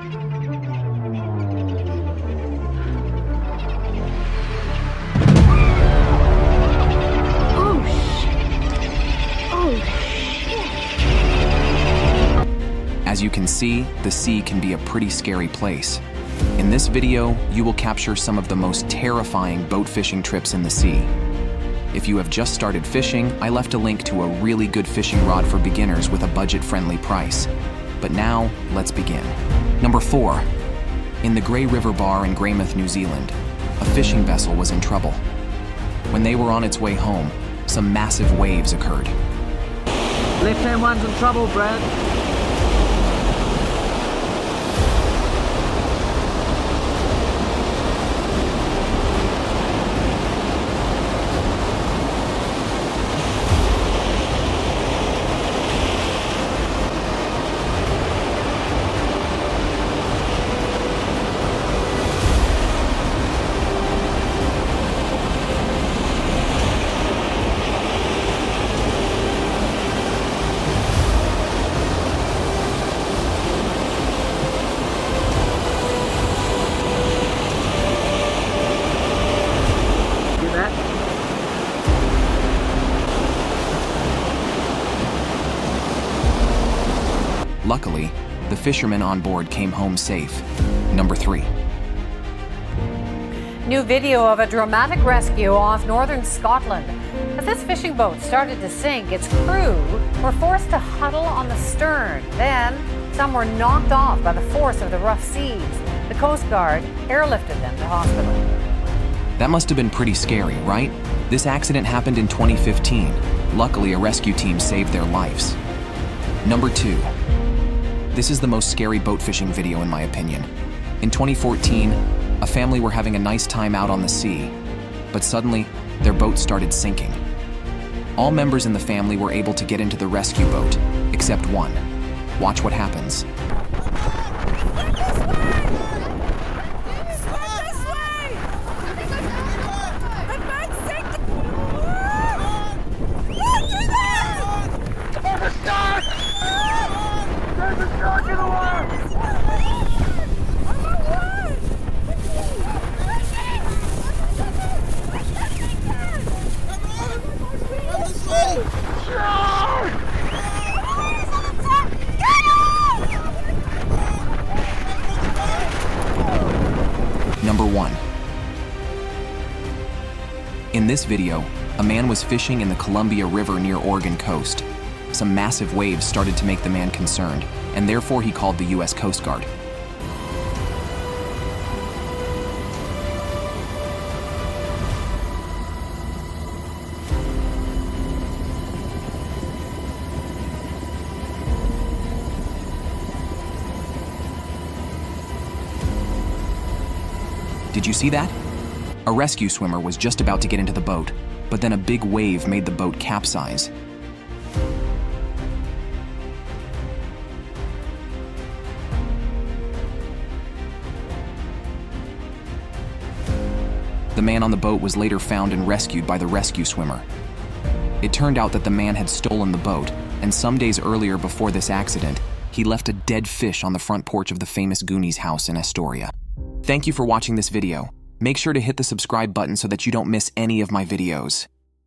As you can see, the sea can be a pretty scary place. In this video, you will capture some of the most terrifying boat fishing trips in the sea. If you have just started fishing, I left a link to a really good fishing rod for beginners with a budget-friendly price. But now, let's begin. Number 4. In the Grey River Bar in Greymouth, New Zealand, a fishing vessel was in trouble. When they were on its way home, some massive waves occurred. Left-hand one's in trouble, Brad. Luckily, the fishermen on board came home safe. Number 3. New video of a dramatic rescue off northern Scotland. As this fishing boat started to sink, its crew were forced to huddle on the stern. Then, some were knocked off by the force of the rough seas. The Coast Guard airlifted them to hospital. That must have been pretty scary, right? This accident happened in 2015. Luckily, a rescue team saved their lives. Number 2. This is the most scary boat fishing video in my opinion. In 2014, a family were having a nice time out on the sea, but suddenly, their boat started sinking. All members in the family were able to get into the rescue boat, except one. Watch what happens. Number 1. In this video, a man was fishing in the Columbia River near Oregon coast. Some massive waves started to make the man concerned, and therefore he called the U.S. Coast Guard. Did you see that? A rescue swimmer was just about to get into the boat, but then a big wave made the boat capsize. The man on the boat was later found and rescued by the rescue swimmer. It turned out that the man had stolen the boat, and some days earlier before this accident, he left a dead fish on the front porch of the famous Goonies house in Astoria. Thank you for watching this video. Make sure to hit the subscribe button so that you don't miss any of my videos.